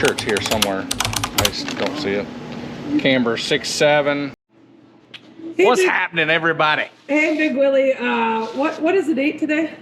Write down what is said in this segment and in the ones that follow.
sure it's here somewhere. I just don't see it. Camber 6.7. Hey, What's happening, everybody? Hey, Big Willie. What is the date today?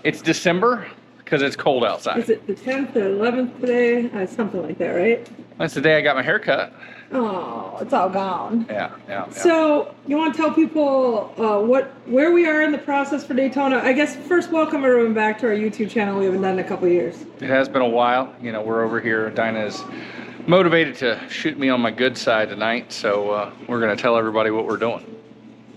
It's December because it's cold outside. Is it the 10th or 11th today? Something like that, right? That's the day I got my hair cut. Oh, it's all gone. Yeah. So you want to tell people where we are in the process for Daytona? I guess first, welcome everyone back to our YouTube channel. We haven't done in a couple of years. It has been a while. You know, we're over here. Dinah is motivated to shoot me on my good side tonight, so we're going to tell everybody what we're doing.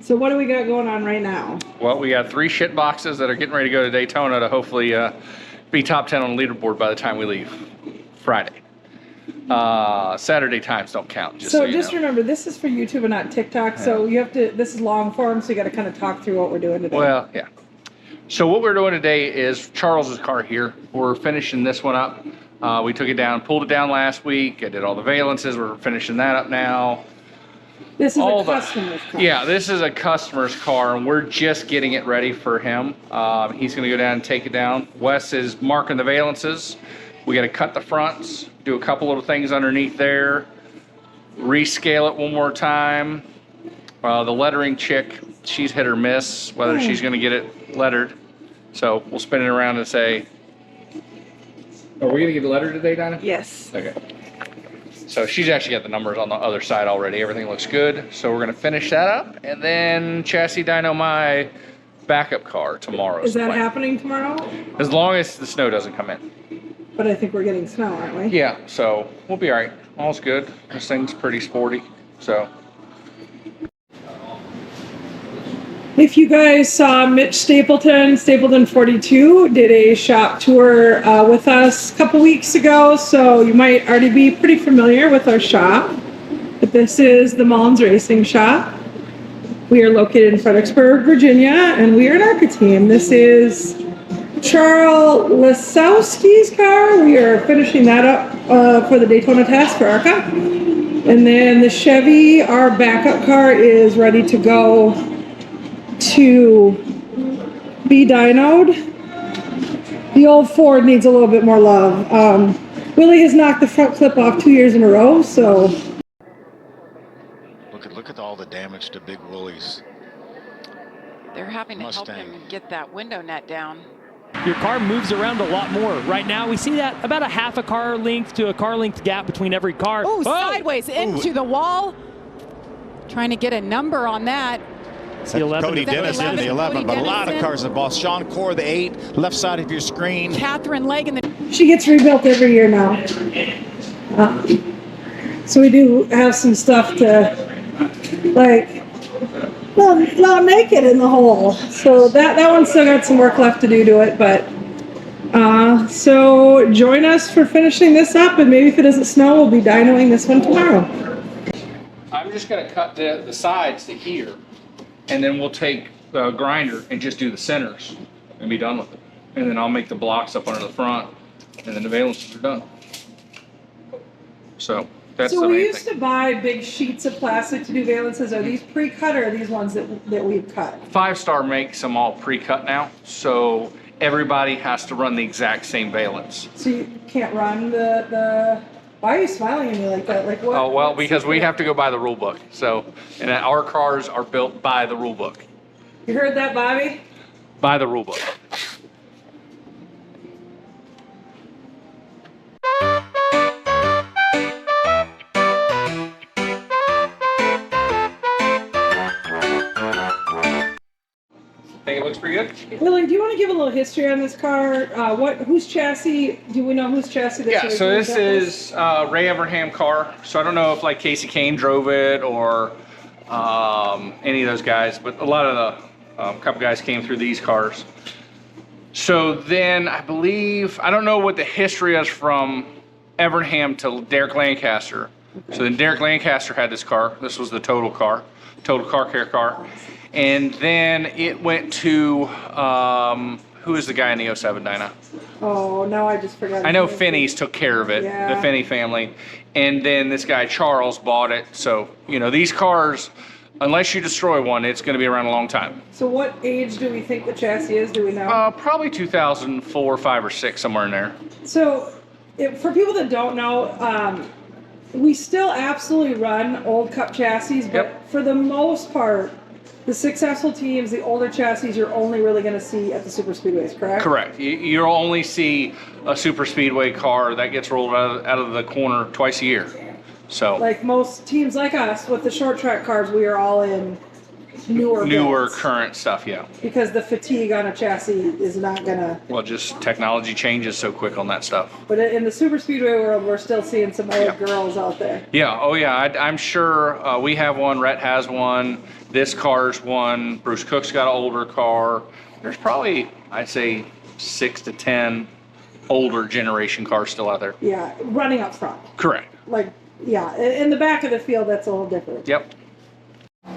So what do we got going on right now? Well, we got 3 shit boxes that are getting ready to go to Daytona to hopefully be top 10 on the leaderboard by the time we leave Friday. Saturday times don't count. Just remember, this is for YouTube and not TikTok. Yeah. So you have to. This is long form, so you got to kind of talk through what we're doing today. Well, yeah. So what we're doing today is Charles's car here. We're finishing this one up. We took it down, pulled it down last week. I did all the valences. We're finishing that up now. This is a customer's car. Yeah, this is a customer's car, and we're just getting it ready for him. He's going to go down and take it down. Wes is marking the valences. We got to cut the fronts, do a couple little things underneath there, rescale it one more time. The lettering chick, she's hit or miss, whether she's going to get it lettered. So we'll spin it around and say, are we going to get it lettered today, Dinah? Yes. Okay. So she's actually got the numbers on the other side already. Everything looks good. So we're going to finish that up and then chassis dyno my backup car tomorrow. Is that happening tomorrow? As long as the snow doesn't come in. But I think we're getting snow, aren't we? Yeah, so we'll be all right. All's good. This thing's pretty sporty, so. If you guys saw Mitch Stapleton 42, did a shop tour with us a couple weeks ago, so you might already be pretty familiar with our shop. But this is the Mullins Racing Shop. We are located in Fredericksburg, Virginia, and we are an Arca team. This is Charles Lesowski's car. We are finishing that up for the Daytona test for Arca. And then the Chevy, our backup car, is ready to go to be dynoed. The old Ford needs a little bit more love. Willie has knocked the front clip off 2 years in a row, so. Look at all the damage to Big Willie's. They're having to help him get that window net down. Your car moves around a lot more. Right now, we see that about a half a car length to a car length gap between every car. Oh, sideways into the wall. Trying to get a number on that. Cody Dennis in the 11, but a lot of cars involved. Sean Core, the 8, left side of your screen. Catherine Legg in the. She gets rebuilt every year now. So we do have some stuff to, like, not make it in the hole. So that one's still got some work left to do to it, but so join us for finishing this up, and maybe if it doesn't snow, we'll be dynoing this one tomorrow. I'm just going to cut the sides to here, and then we'll take the grinder and just do the centers and be done with it. And then I'll make the blocks up under the front, and then the valences are done. So that's so we used to buy big sheets of plastic to do valences. Are these pre-cut or are these ones that we've cut? 5-Star makes them all pre-cut now, so everybody has to run the exact same valence. So you can't run the why are you smiling at me like that? Like what? Oh, well, because we have to go by the rule book. So, and our cars are built by the rule book. You heard that, Bobby? By the rule book. Think it looks pretty good? Willie, do you want to give a little history on this car? Whose chassis, do we know whose chassis this is? Yeah, so this is Ray Evernham car. So I don't know if like Casey Kane drove it or any of those guys, but a lot of the couple guys came through these cars. So then I believe, I don't know what the history is from Evernham to Derek Lancaster. Okay. So then Derek Lancaster had this car. This was the total car care car. And then it went to, who is the guy in the 07 Dyna? Oh, no, I just forgot. I know Finney's took care of it, yeah. The Finney family. And then this guy, Charles, bought it. So, you know, these cars, unless you destroy one, it's going to be around a long time. So what age do we think the chassis is? Do we know? Probably 2004, 5, or 6, somewhere in there. So For people that don't know, we still absolutely run old Cup chassis, but Yep. for the most part, the successful teams, the older chassis, you're only really going to see at the super speedways, correct? Correct. You'll only see a super speedway car that gets rolled out of the corner twice a year. So Like most teams like us with the short track cars, we are all in newer builds, current stuff, yeah. because the fatigue on a chassis is not going to. Well, just technology changes so quick on that stuff. But in the super speedway world, we're still seeing some old Yeah. girls out there. Yeah, oh yeah, I'm sure we have one, Rhett has one, this car's one, Bruce Cook's got an older car. There's probably, I'd say, 6 to 10 older generation cars still out there. Yeah, running up front. Correct. Like, yeah, in the back of the field, that's a little different. Yep. You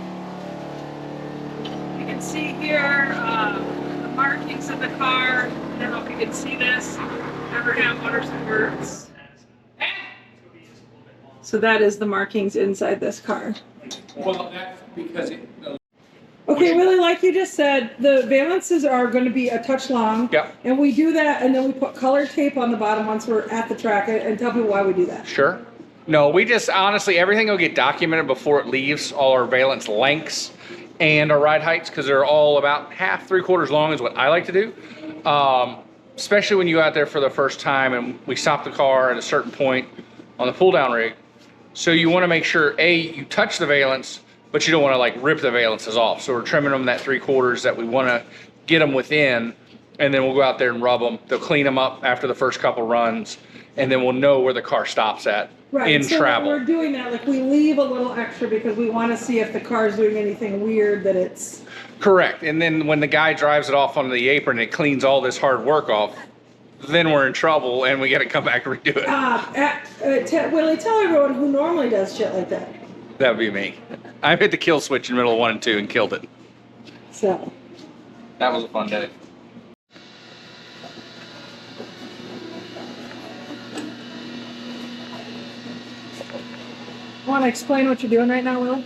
can see here the markings of the car. I don't know if you can see this. Abraham Motorsports. So that is the markings inside this car. Well, that's because Okay, Willie, like you just said, the valences are going to be a touch long. Yep. And we do that, and then we put colored tape on the bottom once we're at the track, and tell people why we do that. Sure. No, we just honestly, everything will get documented before it leaves, all our valence lengths and our ride heights, because they're all about half, 3/4 long is what I like to do. Especially when you go out there for the first time and we stop the car at a certain point on the pull down rig. So you want to make sure, A, you touch the valence, but you don't want to like rip the valences off. So we're trimming them that 3/4 that we want to get them within, and then we'll go out there and rub them. They'll clean them up after the first couple runs, and then we'll know where the car stops at in so travel. We're doing that, like we leave a little extra because we want to see if the car's doing anything weird that it's. Correct. And then when the guy drives it off onto the apron, it cleans all this hard work off. Then we're in trouble and we got to come back and redo it. Willie, tell everyone who normally does shit like that. That would be me. I hit the kill switch in the middle of 1 and 2 and killed it. So. That was a fun day. Want to explain what you're doing right now, Will?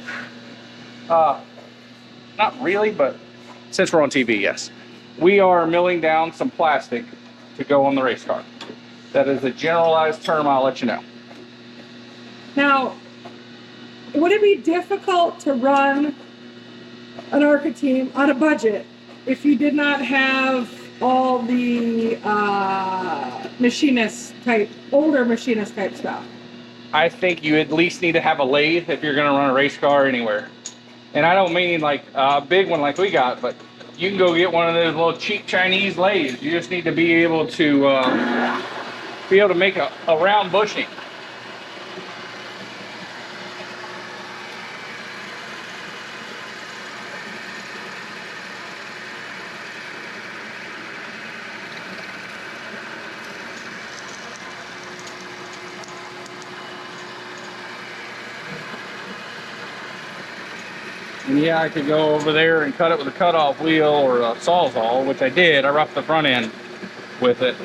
Not really, but since we're on TV, yes. We are milling down some plastic to go on the race car. That is a generalized term, I'll let you know. Now, would it be difficult to run an Arca team on a budget if you did not have all the older machinist type stuff? I think you at least need to have a lathe if you're going to run a race car anywhere. And I don't mean like a big one like we got, but you can go get one of those little cheap Chinese lathes. You just need to be able to make a round bushing. And yeah, I could go over there and cut it with a cutoff wheel or a sawzall, which I did. I roughed the front end with it.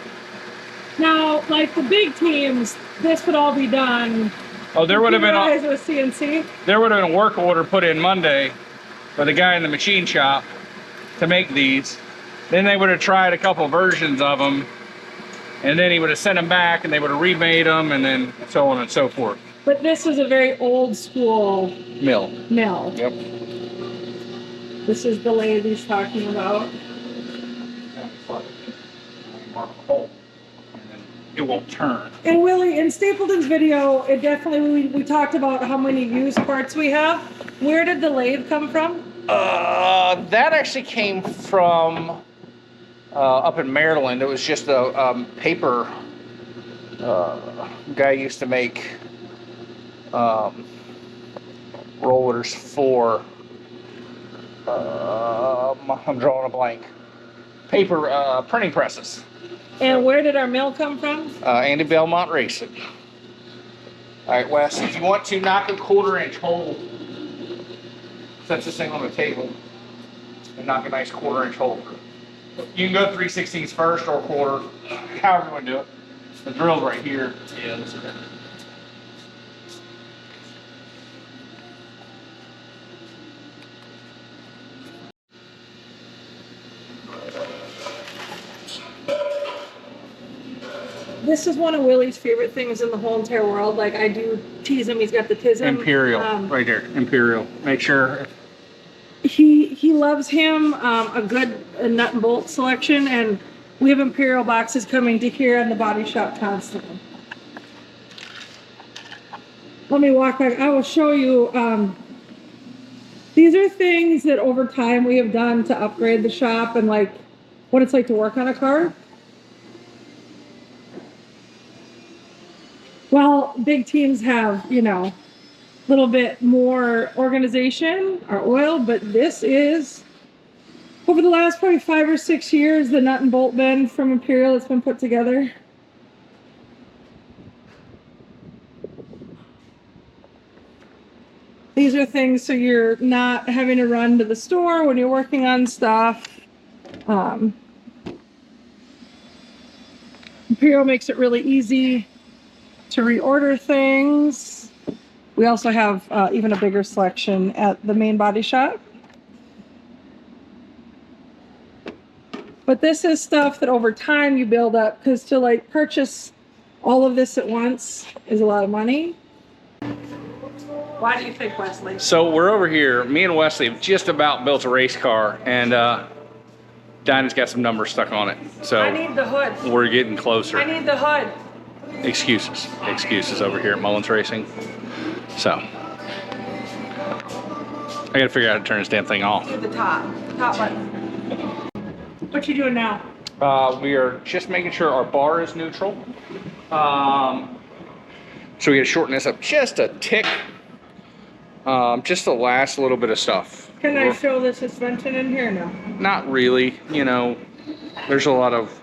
Now, like the big teams, this would all be done. Oh, there would have been a with CNC. There would have been a work order put in Monday by the guy in the machine shop to make these. Then they would have tried a couple versions of them, and then he would have sent them back, and they would have remade them, and then so on and so forth. But this is a very old school Mill. Yep. This is the lathe he's talking about. It won't turn. And Willie, in Stapleton's video, it definitely, we talked about how many used parts we have. Where did the lathe come from? That actually came from up in Maryland. It was just a paper guy used to make rollers for I'm drawing a blank. Paper printing presses. And where did our mill come from? Andy Belmont Racing. All right, Wes, if you want to knock a 1/4-inch hole, set this thing on the table and knock a nice 1/4-inch hole. You can go 3/16 first or 1/4, however you want to do it. The drill's right here. Yeah, that's okay. This this is one of Willie's favorite things in the whole entire world. Like, I do tease him. He's got the tism. Imperial, right there. Imperial. Make sure. He loves him. A good nut and bolt selection, and we have Imperial boxes coming to here in the body shop constantly. Let me walk back. I will show you. These are things that over time we have done to upgrade the shop and like what it's like to work on a car. Well, big teams have, you know, a little bit more organization or oil, but this is over the last probably 5 or 6 years, the nut and bolt bin from Imperial that's been put together. These are things so you're not having to run to the store when you're working on stuff. Imperial makes it really easy to reorder things. We also have even a bigger selection at the main body shop. But this is stuff that over time you build up, because to like purchase all of this at once is a lot of money. Why do you think, Wesley? So we're over here. Me and Wesley have just about built a race car, and Dinah's got some numbers stuck on it. So I need the hood. we're getting closer. I need the hood. Excuses over here at Mullins Racing. So I gotta figure out how to turn this damn thing off. Do the top button. What you doing now? We are just making sure our bar is neutral. So we gotta shorten this up just a tick. Just the last little bit of stuff. Can I show the suspension in here? No. Not really, you know, there's a lot of,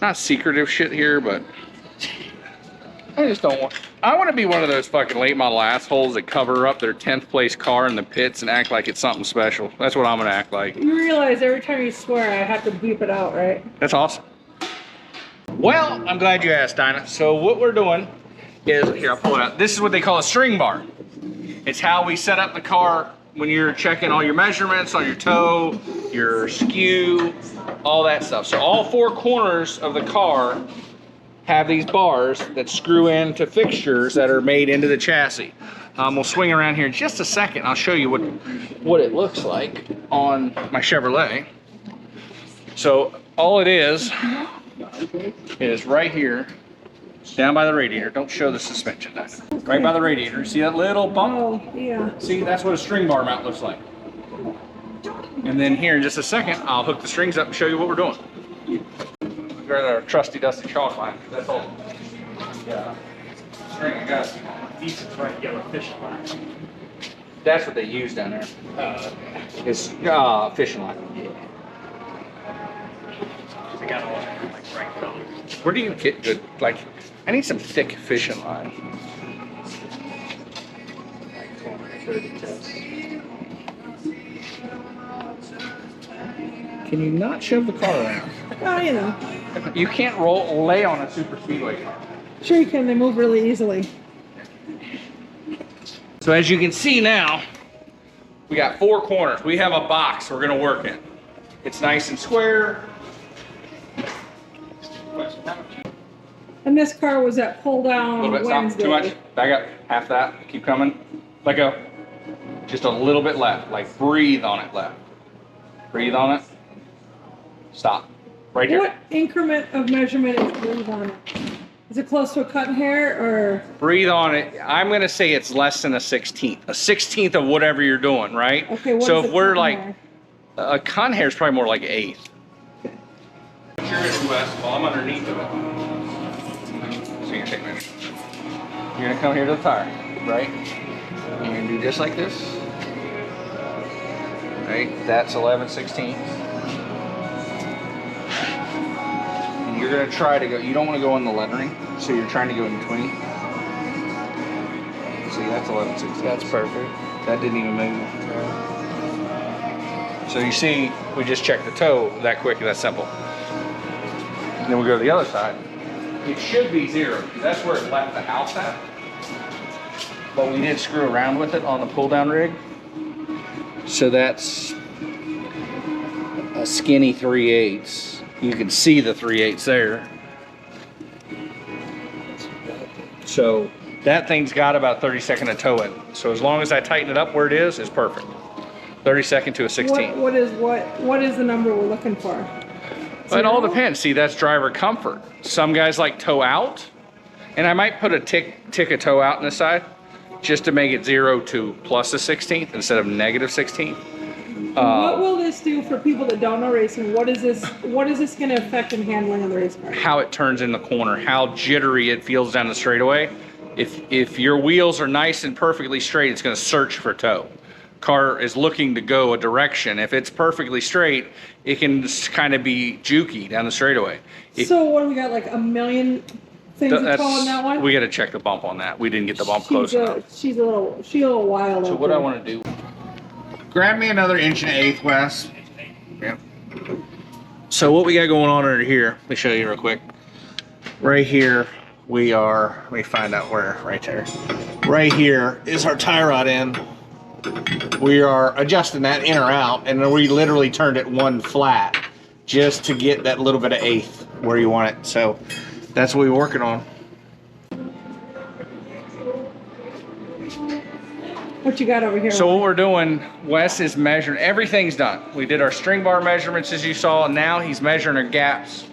not secretive shit here, but I just don't want, I want to be one of those fucking late model assholes that cover up their 10th place car in the pits and act like it's something special. That's what I'm going to act like. You realize every time you swear I have to beep it out, right? That's awesome. Well, I'm glad you asked, Dinah. So what we're doing is, here, I'll pull it out. This is what they call a string bar. It's how we set up the car when you're checking all your measurements on your toe, your skew, all that stuff. So all 4 corners of the car have these bars that screw into fixtures that are made into the chassis. We'll swing around here in just a second. I'll show you what it looks like on my Chevrolet. So all it is right here, down by the radiator. Don't show the suspension, Dinah. Right by the radiator. See that little bump? Oh, yeah. See, that's what a string bar mount looks like. And then here in just a second, I'll hook the strings up and show you what we're doing. We've got our trusty dusty chalk line. That's all. Yeah. String, I got a decent bright yellow fishing line. That's what they use down there. It's fishing line. Yeah. I got all like bright colors. Where do you get good, like, I need some thick fishing line. Like 20 or 30 tips. Can you not shove the car around? Oh, you know. You can't lay on a super speedway car. Sure you can. They move really easily. So as you can see now, we got 4 corners. We have a box we're gonna work in. It's nice and square. And this car was at pull A down little bit, stop, Wednesday. too much. Back up, half that, keep coming. Let go. Just a little bit left, like breathe on it left. Breathe on it. Stop. Right here. What increment of measurement is breathe on it? Is it close to a cut hair or? Breathe on it. I'm gonna say it's less than a 16th. A 16th of whatever you're doing, right? Okay, what so is if a we're cut like, hair? a con hair is probably more like 1/8. Sure is west, well, I'm underneath of it. So you're gonna take measure. You're gonna come here to the tire, right? And you're gonna do just like this. Right? That's 11/16. And you're gonna try to go, you don't wanna go in the lettering, so you're trying to go in between. See, that's 11/16. That's perfect. That didn't even move. So you see, we just checked the toe that quick, that's simple. And then we go to the other side. It should be 0, because that's where it left the house at. But we did screw around with it on the pull down rig. So that's a skinny 3/8. You can see the 3/8 there. So that thing's got about 32nd of toe in. So as long as I tighten it up where it is, it's perfect. 32nd to a 16. What is the number we're looking for? It all 0? depends. See, that's driver comfort. Some guys like toe out, and I might put a tick of toe out on the side just to make it 0 to plus a 16th instead of negative 16th. What will this do for people that don't know racing? What is this going to affect in handling of the race car? How it turns in the corner, how jittery it feels down the straightaway. If your wheels are nice and perfectly straight, it's going to search for toe. Car is looking to go a direction. If it's perfectly straight, it can kind of be jukey down the straightaway. So what do we got, like a million things of toe on that one? We got to check the bump on that. We didn't get the bump close enough. She's a little wild. So what I want to do, grab me another 1/8 Wes. Yeah. So what we got going on under here, let me show you real quick. Right here, we are, let me find out where, right there. Right here is our tie rod end. We are adjusting that in or out, and then we literally turned it one flat just to get that little bit of 1/8 where you want it. So that's what we're working on. What you got over here? So what we're doing, Wes is measuring, everything's done. We did our string bar measurements as you saw, and now he's measuring our gaps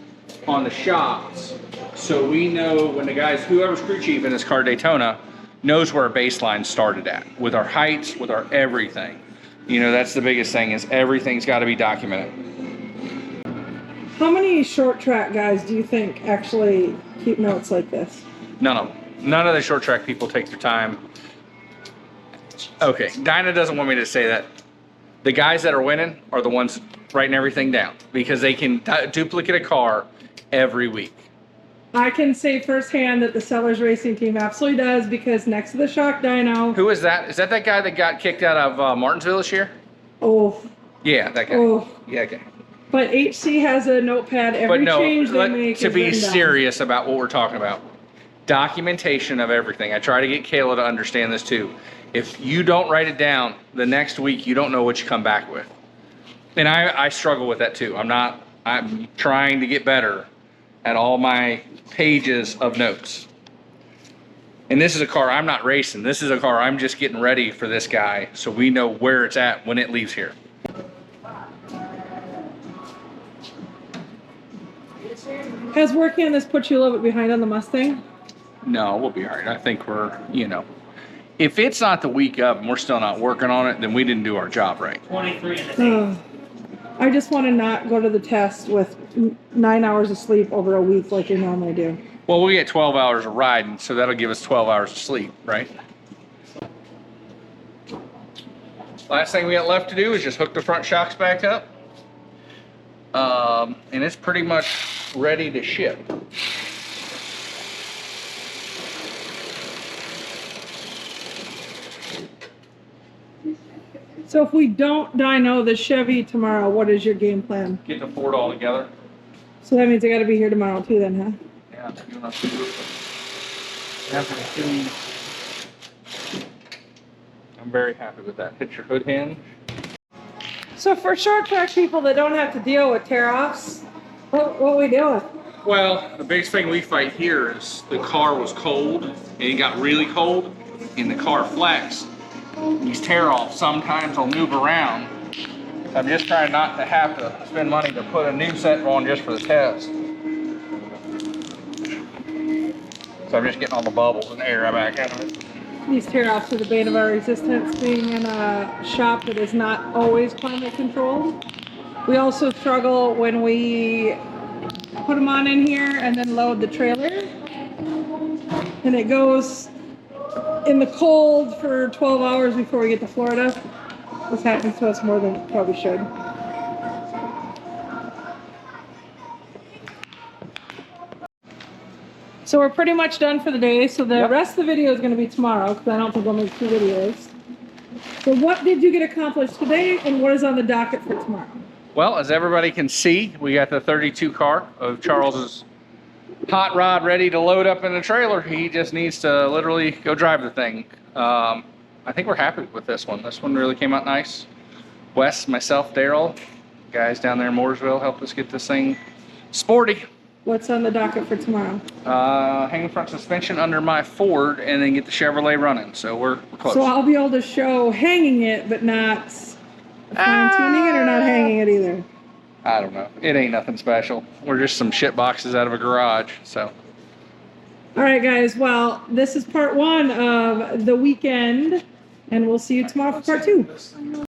on the shocks. So we know when the guys, whoever's crew chief in this car Daytona, knows where our baseline started at, with our heights, with our everything. You know, that's the biggest thing, is everything's got to be documented. How many short track guys do you think actually keep notes like this? None of them. None of the short track people take their time. Okay, Dinah doesn't want me to say that. The guys that are winning are the ones writing everything down, because they can duplicate a car every week. I can say firsthand that the Sellers Racing team absolutely does, because next to the shock dyno. Who is that? Is that guy that got kicked out of Martinsville this year? Oh. Yeah, that guy. Oh. Yeah, okay. But HC has a notepad. Every change they make to is be written down. serious about what we're talking about. Documentation of everything. I try to get Kayla to understand this too. If you don't write it down, the next week you don't know what you come back with. And I struggle with that too. I'm trying to get better at all my pages of notes. And this is a car I'm not racing. This is a car I'm just getting ready for this guy, so we know where it's at when it leaves here. Has working on this put you a little bit behind on the Mustang? No, we'll be all right. I think we're, you know, if it's not the week of and we're still not working on it, then we didn't do our job right. 23 in the day. I just want to not go to the test with 9 hours of sleep over a week like you normally do. Well, we get 12 hours of riding, so that'll give us 12 hours of sleep, right? Last thing we got left to do is just hook the front shocks back up. And it's pretty much ready to ship. So if we don't dyno the Chevy tomorrow, what is your game plan? Get the Ford all together. So that means I got to be here tomorrow too then, huh? Yeah, you know, I'm very happy with that. Hit your hood hinge. So for short track people that don't have to deal with tear-offs, what we doing? Well, the biggest thing we fight here is the car was cold, and it got really cold, and the car flexed. These tear-offs sometimes will move around. I'm just trying not to have to spend money to put a new set on just for the test. So I'm just getting all the bubbles and air back out of it. These tear-offs are the bane of our existence, being in a shop that is not always climate controlled. We also struggle when we put them on in here and then load the trailer. And it goes in the cold for 12 hours before we get to Florida. This happens to us more than it probably should. So we're pretty much done for the day. So the rest of the video is going to be tomorrow, because I don't think we'll make 2 videos. So what did you get accomplished today, and what is on the docket for tomorrow? Well, as everybody can see, we got the 32 car of Charles's hot rod ready to load up in the trailer. He just needs to literally go drive the thing. I think we're happy with this one. This one really came out nice. Wes, myself, Daryl, guys down there in Mooresville helped us get this thing sporty. What's on the docket for tomorrow? Hanging front suspension under my Ford, and then get the Chevrolet running. So we're close. So I'll be able to show hanging it, but not fine tuning it, or not hanging it either. I don't know. It ain't nothing special. We're just some shit boxes out of a garage. So. All right, guys. Well, this is part 1 of the weekend, and we'll see you tomorrow for part 2.